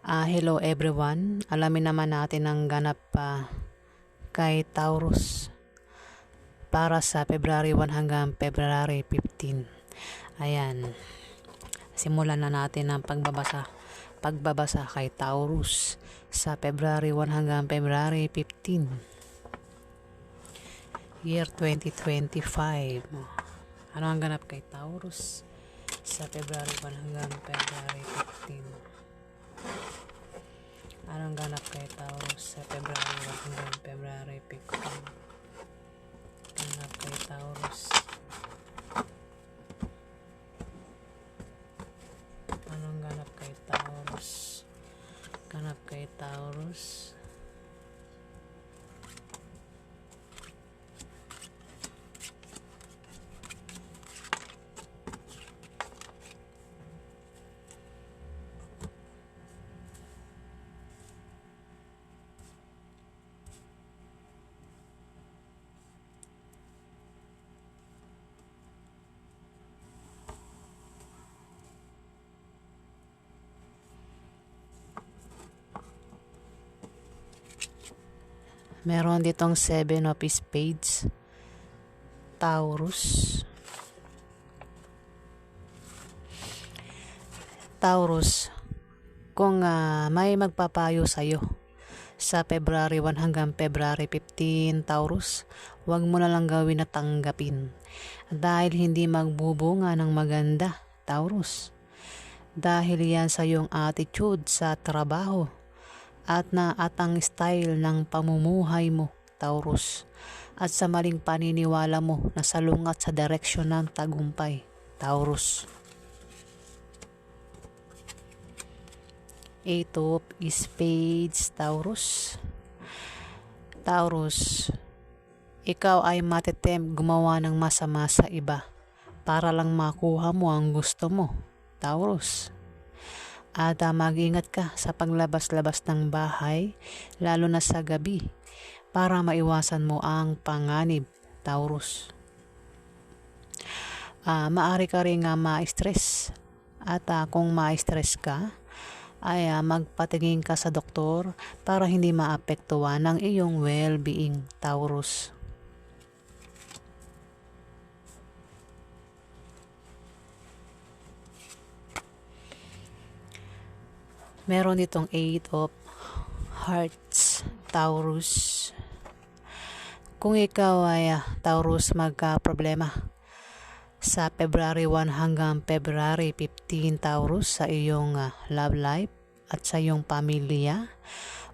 Hello everyone. Alamin naman natin ang ganap kay Taurus para sa February 1 hanggang February 15. Ayan. Simulan na natin ang pagbabasa kay Taurus sa February 1 hanggang February 15. Year 2025. Ano ang ganap kay Taurus sa February 1 hanggang February 15? Anong ganap kay Taurus sa February 1 hanggang February 15? Ganap kay Taurus. Anong ganap kay Taurus? Ganap kay Taurus. Meron ditong 7 of Spades. Taurus. Taurus, kung may magpapayo sa'yo sa February 1 hanggang February 15, Taurus, huwag mo na lang gawin na tanggapin dahil hindi magbubunga ng maganda, Taurus. Dahil yan sa iyong attitude sa trabaho at ang style ng pamumuhay mo, Taurus, at sa maling paniniwala mo na salungat sa direksyon ng tagumpay, Taurus. 8 of Spades, Taurus. Taurus, ikaw ay matitempt gumawa ng masama sa iba para lang makuha mo ang gusto mo, Taurus. At mag-ingat ka sa paglabas-labas ng bahay, lalo na sa gabi, para maiwasan mo ang panganib, Taurus. Maari ka rin ma-stress. At kung ma-stress ka, ay magpatingin ka sa doktor para hindi maapektuhan ng iyong well-being, Taurus. Meron itong 8 of Hearts, Taurus. Kung ikaw ay Taurus magka-problema sa February 1 hanggang February 15, Taurus, sa iyong love life at sa iyong pamilya,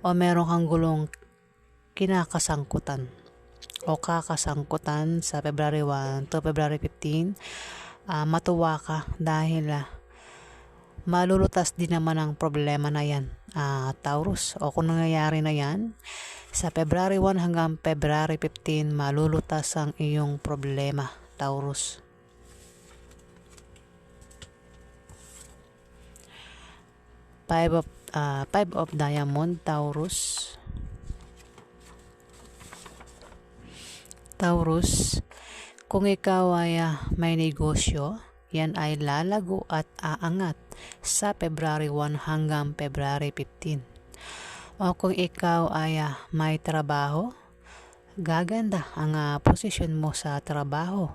o meron kang gulong kinakasangkutan o kakasangkutan sa February 1 to February 15, matuwa ka dahil malulutas din naman ang problema na yan, Taurus. O kung nangyayari na yan, sa February 1 hanggang February 15, malulutas ang iyong problema, Taurus. Five of Diamond, Taurus. Taurus, kung ikaw ay may negosyo, yan ay lalago at aangat sa February 1 hanggang February 15. O kung ikaw ay may trabaho, gaganda ang posisyon mo sa trabaho.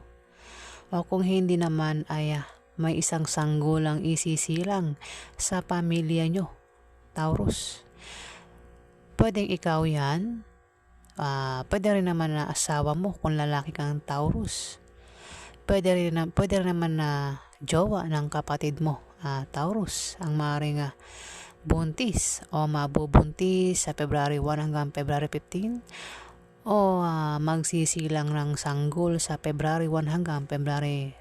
O kung hindi naman ay may isang sanggulang isisilang sa pamilya nyo, Taurus. Pwedeng ikaw yan. Pwede rin naman na asawa mo kung lalaki kang Taurus. Pwede rin naman na jowa ng kapatid mo, Taurus, ang maaaring buntis o mabubuntis sa February 1 hanggang February 15, o magsisilang ng sanggol sa February 1 hanggang February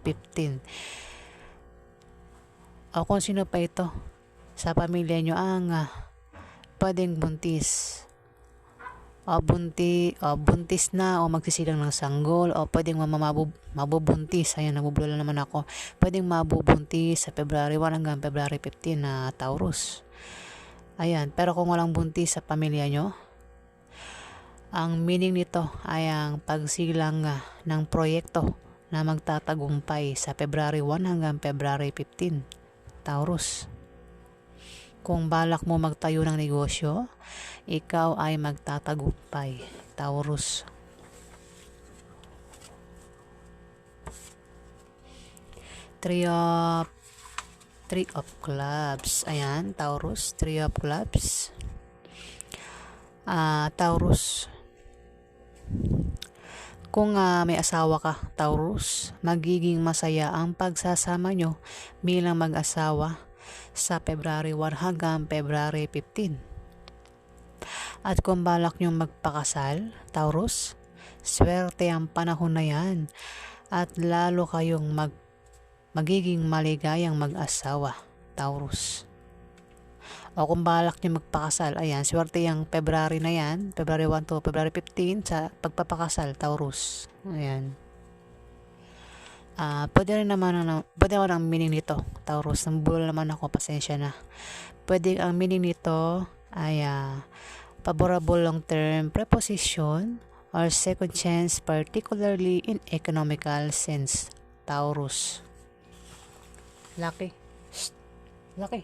15. O kung sino pa ito sa pamilya nyo ang pwedeng buntis o buntis na o magsisilang ng sanggol, o pwedeng mabubuntis. Ayan, nabubulala naman ako. Pwedeng mabubuntis sa February 1 hanggang February 15 na Taurus. Ayan, pero kung walang buntis sa pamilya nyo, ang meaning nito ay ang pagsilang ng proyekto na magtatagumpay sa February 1 hanggang February 15, Taurus. Kung balak mo magtayo ng negosyo, ikaw ay magtatagumpay, Taurus. Three of Clubs. Ayan, Taurus, Three of Clubs. Taurus, kung may asawa ka, Taurus, magiging masaya ang pagsasama nyo bilang mag-asawa sa February 1 hanggang February 15. At kung balak nyong magpakasal, Taurus, swerte ang panahon na yan at lalo kayong magiging maligayang mag-asawa, Taurus. O kung balak nyo magpakasal, ayan, swerte yung February na yan, February 1 to February 15 sa pagpapakasal, Taurus. Ayan. Pwede ang meaning nito, Taurus. Nambulol naman ako, pasensya na. Pwede ang meaning nito ay favorable long-term preposition or second chance, particularly in economical sense, Taurus. Laki. Shh. Laki.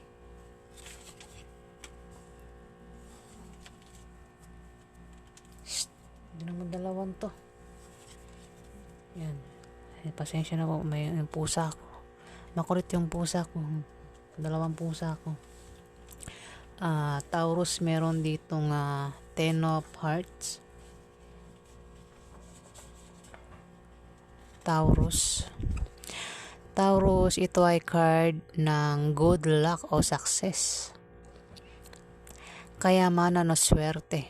Shh. Hindi naman dalawan to. Yan. Pasensya na po, may yung pusa ko. Makulit yung pusa ko. Dalawang pusa ko. Taurus, meron ditong Ten of Hearts. Taurus, ito ay card ng good luck o success. Kayamanan o swerte.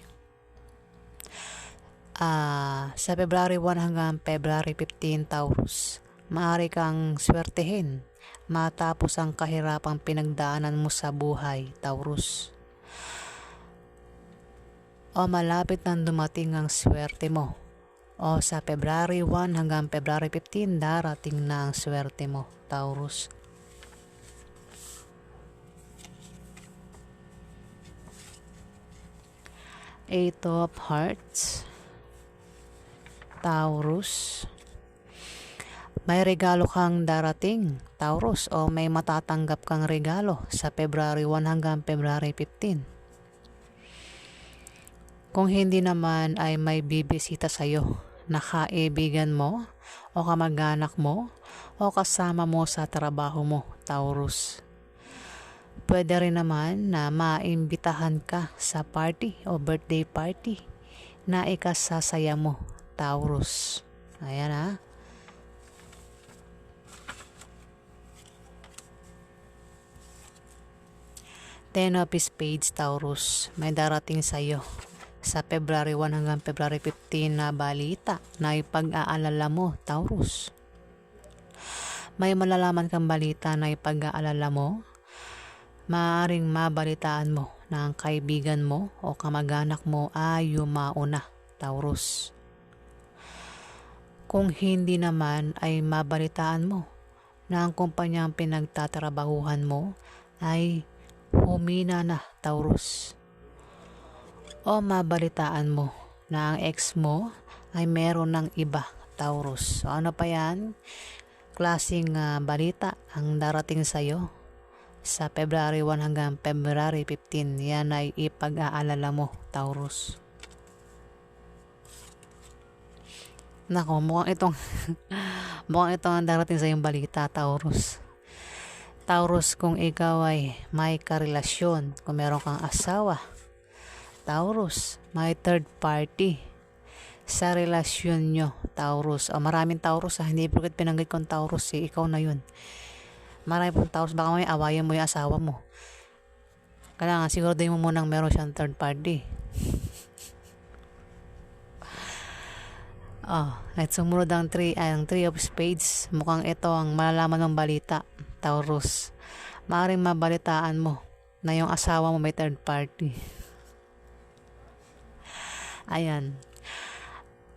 Sa February 1 hanggang February 15, Taurus, maaari kang swertehin matapos ang kahirapang pinagdaanan mo sa buhay, Taurus. O malapit nang dumating ang swerte mo. O sa February 1 hanggang February 15, darating na ang swerte mo, Taurus. Eight of Hearts, Taurus. May regalo kang darating, Taurus, o may matatanggap kang regalo sa February 1 hanggang February 15. Kung hindi naman ay may bibisita sa'yo na kaibigan mo o kamag-anak mo o kasama mo sa trabaho mo, Taurus. Pwede rin naman na maimbitahan ka sa party o birthday party na ikasasaya mo, Taurus. Ayan Ten of Spades, Taurus. May darating sa'yo sa February 1 hanggang February 15 na balita na ipag-aalala mo, Taurus. May malalaman kang balita na ipag-aalala mo. Maaaring mabalitaan mo na ang kaibigan mo o kamag-anak mo ay yumauna, Taurus. Kung hindi naman ay mabalitaan mo na ang kumpanyang pinagtatrabahuhan mo ay humina na, Taurus. O mabalitaan mo na ang ex mo ay meron ng iba, Taurus. So ano pa yan? Klaseng balita ang darating sa'yo sa February 1 hanggang February 15. Yan ay ipag-aalala mo, Taurus. Nako, mukhang itong ang darating sa yung balita, Taurus. Taurus, kung ikaw ay may karelasyon, kung meron kang asawa, Taurus, may third party sa relasyon nyo, Taurus. O maraming Taurus hindi porket pinanggit kong Taurus ikaw na yun. Marami pong Taurus, baka may awayan mo yung asawa mo. Kailangan siguraduhin mo munang meron siyang third party. At sumunod ang three of spades. Mukhang ito ang malalaman ng balita, Taurus. Maaaring mabalitaan mo na yung asawa mo may third party. Ayan.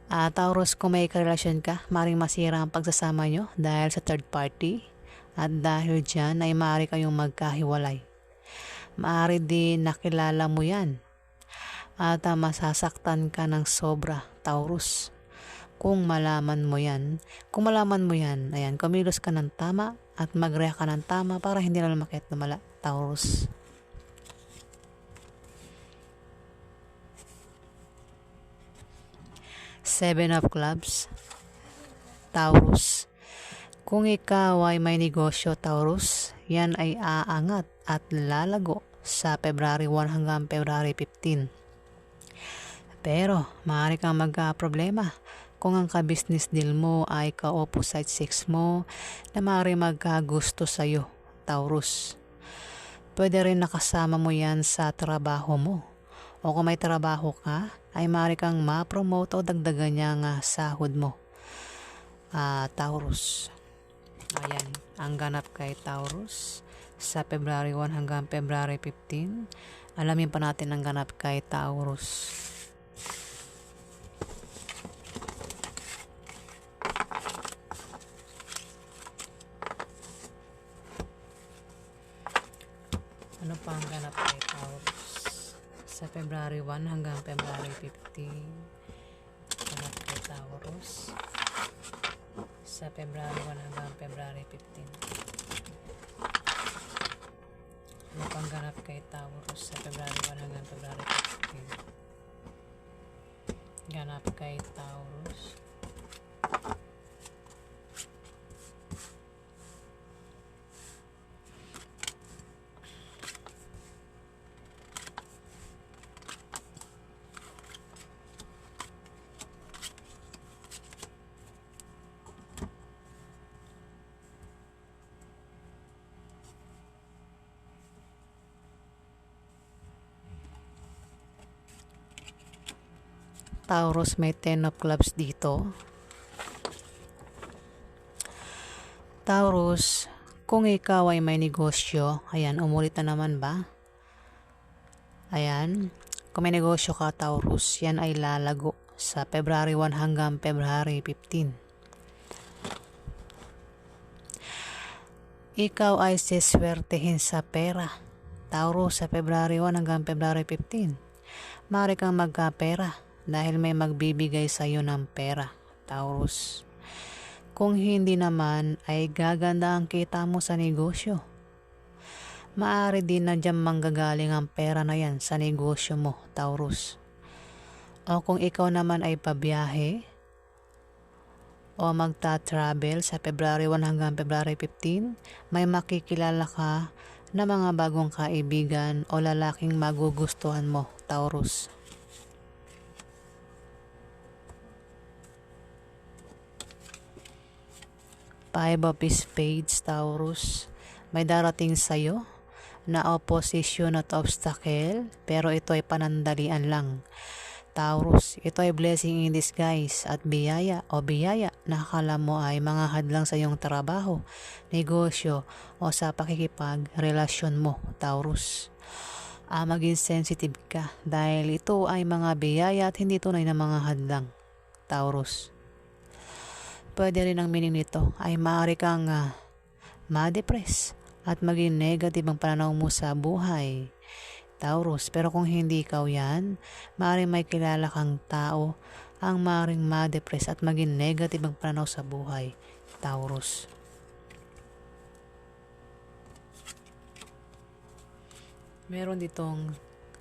Taurus, kung may karelasyon ka, maaaring masira ang pagsasama nyo dahil sa third party. At dahil dyan ay maaari kayong magkahiwalay. Maaari din nakilala mo yan. At masasaktan ka ng sobra, Taurus. Kung malaman mo yan, ayan, kumilos ka ng tama at mag-react ka ng tama para hindi na lumakit lumala, Taurus. Seven of Clubs, Taurus. Kung ikaw ay may negosyo, Taurus, yan ay aangat at lalago sa February 1 hanggang February 15. Pero, maaari kang magka-problema kung ang ka-business deal mo ay ka-opposite sex mo na maaari magkagusto sa'yo, Taurus. Pwede rin nakasama mo yan sa trabaho mo. O kung may trabaho ka, ay maaari kang ma-promote o dagdagan niya nga sahod mo, Taurus. Ayan, ang ganap kay Taurus sa February 1 hanggang February 15. Alamin pa natin ang ganap kay Taurus. Ano pa ang ganap kay Taurus sa February 1 hanggang February 15? Ganap kay Taurus sa February 1 hanggang February 15. Ano pang ganap kay Taurus sa February 1 hanggang February 15? Ganap kay Taurus Taurus, may 10 of clubs dito. Taurus, kung ikaw ay may negosyo, ayan, umulit na naman ba? Ayan, kung may negosyo ka, Taurus, yan ay lalago sa February 1 hanggang February 15. Ikaw ay siswertehin sa pera, Taurus, sa February 1 hanggang February 15. Maaari kang magkapera dahil may magbibigay sa iyo ng pera, Taurus. Kung hindi naman ay gaganda ang kita mo sa negosyo. Maaari din na dyan manggagaling ang pera na yan sa negosyo mo, Taurus. O kung ikaw naman ay pabiyahe o magta-travel sa February 1 hanggang February 15, may makikilala ka na mga bagong kaibigan o lalaking magugustuhan mo, Taurus. Five of Spades, Taurus. May darating sa'yo na opposition at obstacle, pero ito ay panandalian lang, Taurus. Ito ay blessing in disguise at biyaya na akala mo ay mga hadlang sa iyong trabaho, negosyo o sa pakikipagrelasyon mo, Taurus. Maging sensitive ka dahil ito ay mga biyaya at hindi tunay na mga hadlang, Taurus. Pwede rin ang meaning nito ay maaari kang ma-depress at maging negative ang pananaw mo sa buhay, Taurus. Pero kung hindi ikaw yan, maaaring may kilala kang tao ang maaaring ma-depress at maging negative ang pananaw sa buhay, Taurus. Meron ditong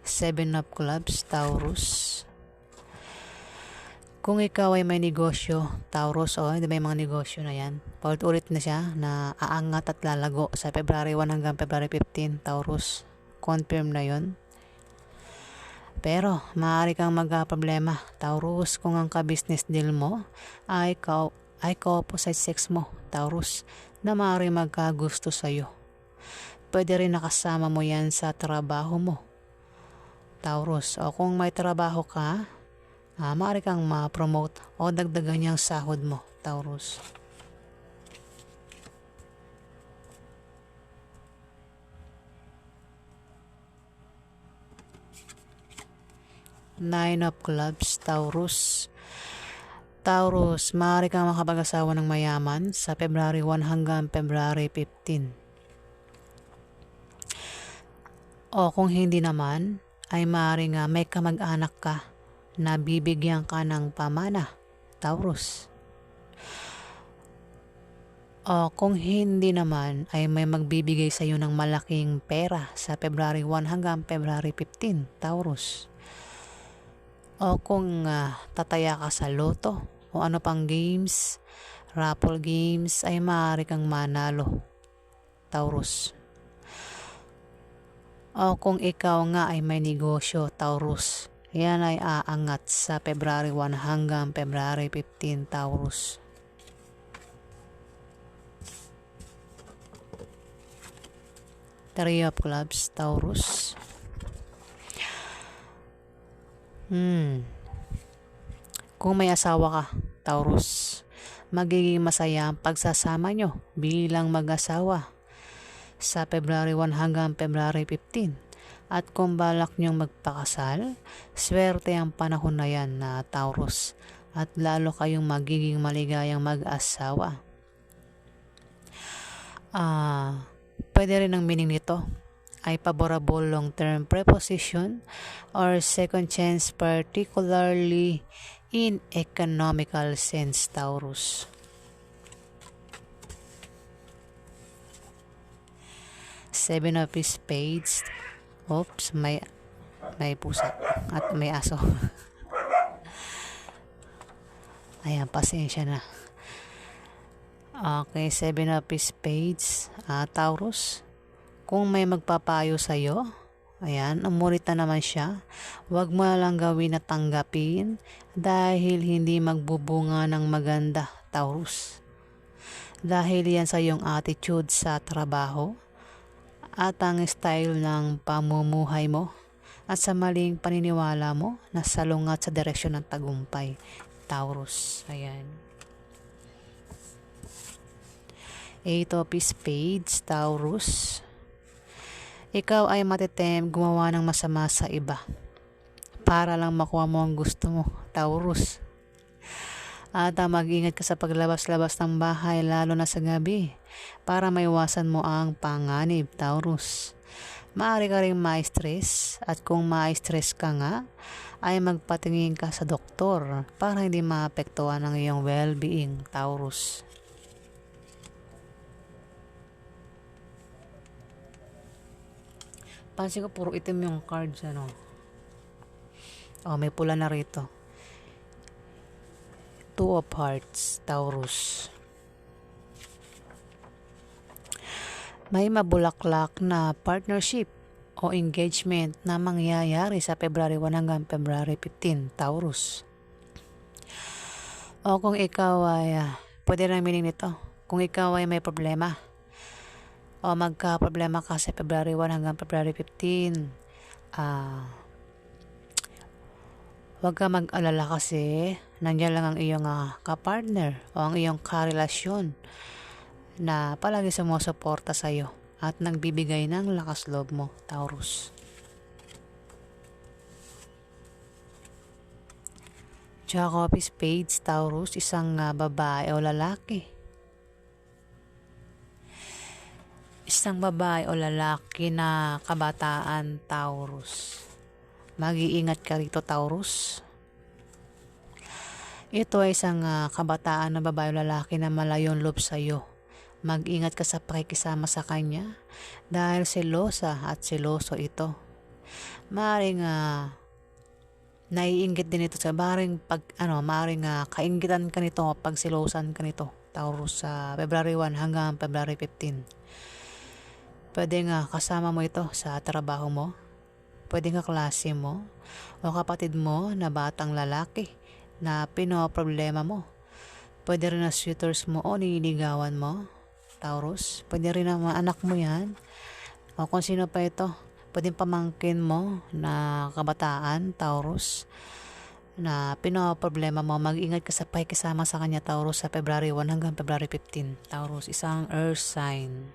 7 of Clubs, Taurus. Kung ikaw ay may negosyo, Taurus, hindi may mga negosyo na yan. Paulit-ulit na siya na aangat at lalago sa February 1 hanggang February 15, Taurus. Confirm na yon. Pero, maaari kang magka-problema, Taurus, kung ang ka-business deal mo ay ka-opposite sex mo, Taurus, na maaari magkagusto sa'yo. Pwede rin nakasama mo yan sa trabaho mo, Taurus. O kung may trabaho ka, maaari kang ma-promote o dagdagan niyang sahod mo, Taurus. Nine of Clubs, Taurus. Taurus, maaari kang makapag-asawa ng mayaman sa February 1 hanggang February 15. O kung hindi naman, ay maaari nga may kamag-anak ka na bibigyan ka ng pamana, Taurus. O kung hindi naman ay may magbibigay sa iyo ng malaking pera sa February 1 hanggang February 15, Taurus. O kung tataya ka sa loto o ano pang games, raffle games, ay maaari kang manalo, Taurus. O kung ikaw nga ay may negosyo, Taurus, yan ay aangat sa February 1 hanggang February 15, Taurus. Three of Clubs, Taurus. Kung may asawa ka, Taurus, magiging masaya ang pagsasama nyo bilang mag-asawa sa February 1 hanggang February 15. At kung balak nyong magpakasal, swerte ang panahon na yan na Taurus, at lalo kayong magiging maligayang mag-asawa. Pwede rin ang meaning nito ay favorable long-term preposition or second chance, particularly in economical sense, Taurus. Seven of Spades. Oops, may pusa at may aso. Ayan, pasensya na. Okay, Seven of Spades, Taurus. Kung may magpapayo sa'yo, ayan, umulit na naman siya. Huwag mo lang gawin na tanggapin dahil hindi magbubunga ng maganda, Taurus. Dahil yan sa iyong attitude sa trabaho at ang style ng pamumuhay mo at sa maling paniniwala mo na salungat sa direksyon ng tagumpay, Taurus. Ayan. Eight of Spades, Taurus. Ikaw ay matitem gumawa ng masama sa iba para lang makuha mo ang gusto mo, Taurus. At mag-ingat ka sa paglabas-labas ng bahay lalo na sa gabi para maiwasan mo ang panganib, Taurus. Maaari ka rin ma-stress at kung ma-stress ka nga ay magpatingin ka sa doktor para hindi maapektuhan ang iyong well-being, Taurus. Pansin ko puro itim yung cards, ano. May pula na rito. Two of Hearts, Taurus. May mabulaklak na partnership o engagement na mangyayari sa February 1 hanggang February 15, Taurus. O kung ikaw ay, pwede rin meaning nito, kung ikaw ay may problema o magka-problema ka sa February 1 hanggang February 15, huwag ka mag-alala kasi nandiyan lang ang iyong kapartner o ang iyong karelasyon na palagi sumusuporta sa iyo at nagbibigay ng lakas loob mo, Taurus. Jack of Spades, Taurus, isang babae o lalaki. Isang babae o lalaki na kabataan, Taurus. Mag-iingat ka rito, Taurus. Ito ay isang kabataan na babae o lalaki na malayong loob sa iyo. Mag-ingat ka sa pakikisama sa kanya dahil selosa at seloso ito. Maaring naiinggit din ito sa maaaring kainggitan ka nito pag selosan ka nito, Taurus, sa February 1 hanggang February 15. Pwede nga kasama mo ito sa trabaho mo, pwede nga klase mo o kapatid mo na batang lalaki na pinoproblema mo. Pwede rin na suitors mo o nililigawan mo, Taurus. Pwede rin na mga anak mo yan o kung sino pa ito. Pwede pamangkin mo na kabataan, Taurus, na pinoproblema mo. Mag-ingat ka sa pakikisama sa kanya, Taurus, sa February 1 hanggang February 15. Taurus, isang earth sign.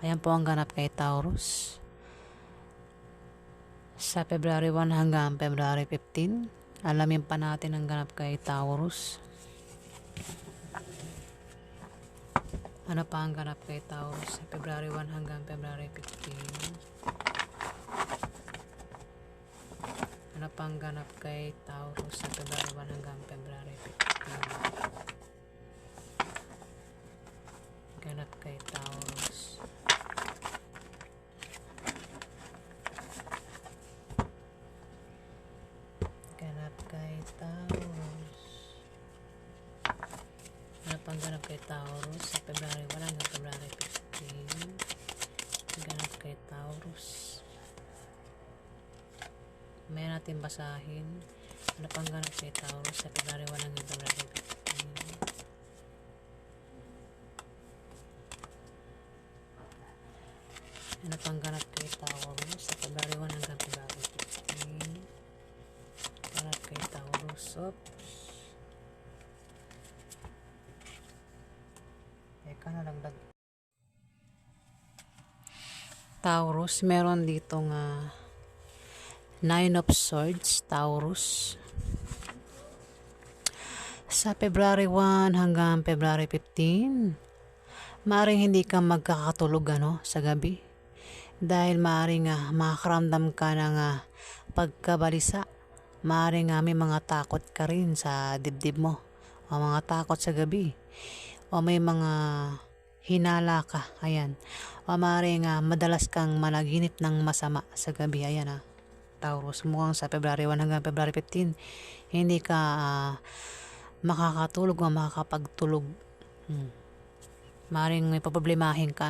Ayan po ang ganap kay Taurus sa February 1 hanggang February 15. Alamin pa natin ang ganap kay Taurus. Ano pa ang ganap kay Taurus sa February 1 hanggang February 15? Ano pa ang ganap kay Taurus sa February 1 hanggang February 15? Ganap kay Taurus. ganap kay Taurus sa February 1 hanggang February 15. Ganap kay Taurus. May natin basahin. Ano pang ganap kay Taurus sa February 1 hanggang February 15. Ano pang ganap kay Taurus sa February 1 hanggang February 15. Ganap kay Taurus. Oops. Teka na lang. Taurus, meron dito nga Nine of Swords, Taurus. Sa February 1 hanggang February 15, maaaring hindi ka magkakatulog sa gabi. Dahil maaaring makakaramdam ka ng pagkabalisa. Maaaring may mga takot ka rin sa dibdib mo. O mga takot sa gabi. O may mga hinala ka. Ayan. O maaaring madalas kang managinip ng masama sa gabi. Ayan Taurus, mukhang sa February 1 hanggang February 15, hindi ka makakatulog o makakapagtulog. Maaaring may paproblemahin ka,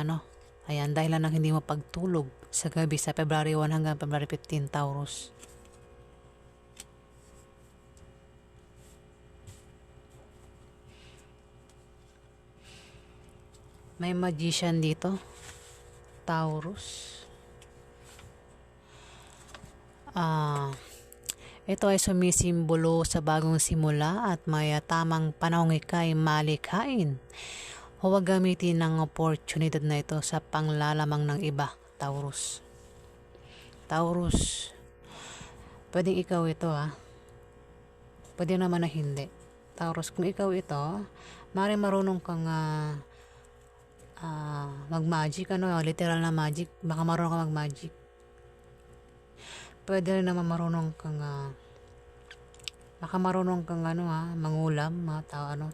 Ayan, dahil lang hindi mo pagtulog sa gabi sa February 1 hanggang February 15, Taurus. May magician dito, Taurus. Ito ay sumisimbolo sa bagong simula at may tamang panahong ika'y malikhain. Huwag gamitin ng oportunidad na ito sa panglalamang ng iba, Taurus. Taurus, pwedeng ikaw ito Pwede naman na hindi. Taurus, kung ikaw ito, maaaring marunong kang mag-magic, literal na magic. Baka marunong kang mag-magic. Pwede rin naman marunong kang mangulam,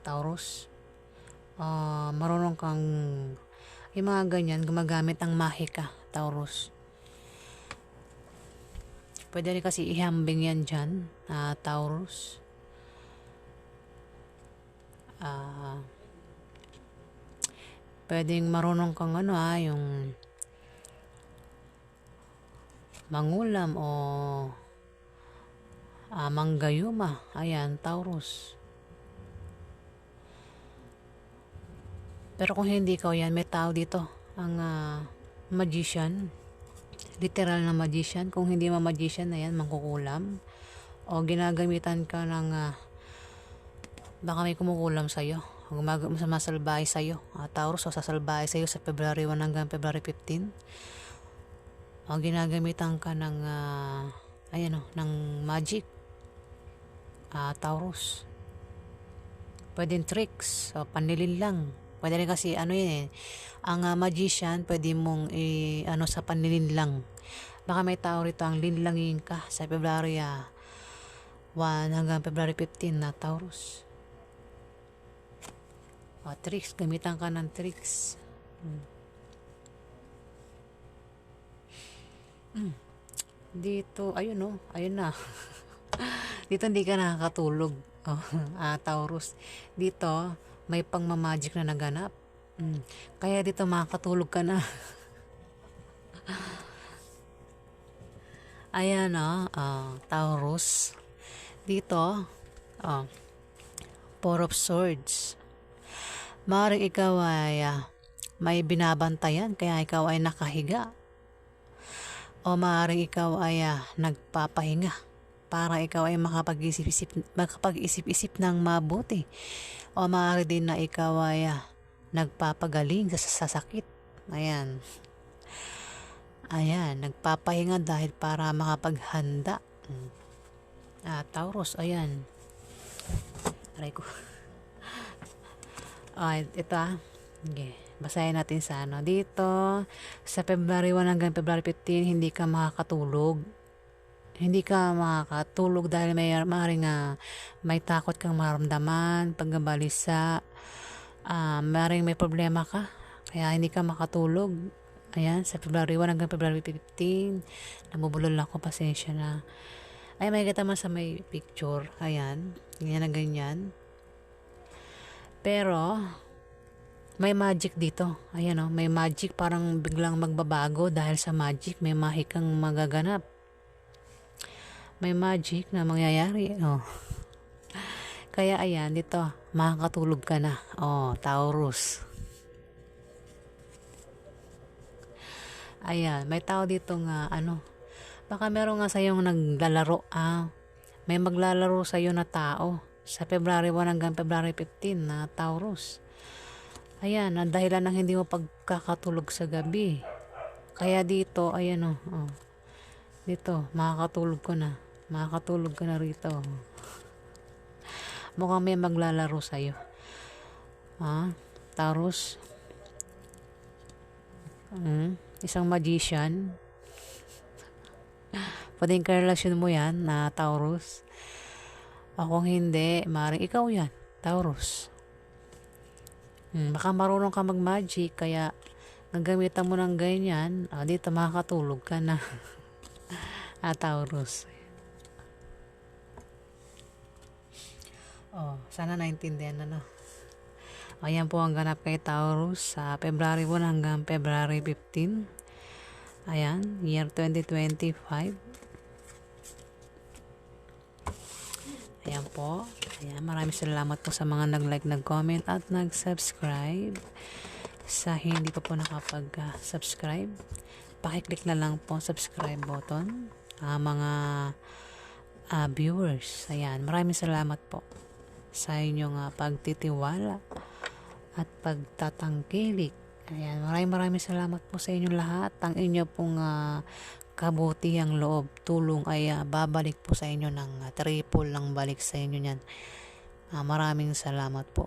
Taurus. Marunong kang yung mga ganyan, gumagamit ng mahika, Taurus. Pwede rin kasi ihambing yan dyan, Taurus. Pwedeng marunong kang yung mangulam o manggayuma. Ayan, Taurus. Pero kung hindi ikaw yan, may tao dito ang magician, literal na magician. Kung hindi magician, ayan, mangkukulam o ginagamitan ka ng baka may kumukulam sa'yo o masalbahe sa'yo, Taurus, o sasalbahe sa'yo sa February 1 hanggang February 15. O ginagamitan ka ng ng magic, Taurus. Pwedeng tricks o panlilin lang. Pwede rin kasi ang magician pwede mong sa panlilin lang. Baka may tao rito ang linlangin ka sa February 1 hanggang February 15 na Taurus. Tricks, gamitan ka ng tricks. Dito, ayun na. Dito hindi ka nakakatulog, Taurus. Dito, may pangmamagic na naganap. Kaya dito makakatulog ka na. Ayan, Taurus. Dito, Four of Swords. Maaaring ikaw ay may binabantayan, kaya ikaw ay nakahiga. O maaaring ikaw ay nagpapahinga para ikaw ay makapag-isip-isip ng mabuti. O maaari din na ikaw ay nagpapagaling sa sakit. Ayan, nagpapahinga dahil para makapaghanda. Taurus, ayan. Aray ko. Ito Okay, basahin natin sa dito sa February 1 hanggang February 15, hindi ka makakatulog. Hindi ka makakatulog dahil maaaring may takot kang maramdaman, pagkabalisa, maaaring may problema ka, kaya hindi ka makatulog. Ayan, sa February 1 hanggang February 15, nabubulol ako, pasensya na. May kita man sa may picture, ayan, ganyan na ganyan. Pero may magic dito. Ayan o, may magic, parang biglang magbabago dahil sa magic. May mahikang magaganap. May magic na mangyayari. Oh. Kaya ayan, dito, makakatulog ka na. Oh, Taurus. Ayan, may tao dito nga, baka meron nga sa'yong naglalaro. May maglalaro sa'yo na tao sa February 1 hanggang February 15 na Taurus. Ayan, ang dahilan ng hindi mo pagkakatulog sa gabi. Kaya dito, ayan dito, makakatulog ka na. Makakatulog ka na rito. Mukhang may maglalaro sa'yo. Taurus. Isang magician. Pwedeng karelasyon mo yan na Taurus. O kung hindi, maaaring ikaw yan, Taurus. Baka marunong ka mag-magic, kaya nagamitan mo ng ganyan, dito makakatulog ka na. Taurus. Sana naintindihan na. Ayan po ang ganap kay Taurus sa February 1 hanggang February 15. Ayan, year 2025. Ayan po. Ayan, maraming salamat po sa mga nag-like, nag-comment at nag-subscribe. Sa hindi pa po nakapag-subscribe, pakiclick na lang po subscribe button. Mga viewers. Ayan, maraming salamat po sa inyong pagtitiwala at pagtatangkilik. Ayan, maraming salamat po sa inyong lahat. Ang inyo pong kabutihang loob, tulong ay babalik po sa inyo ng triple ng balik sa inyo niyan. Maraming salamat po.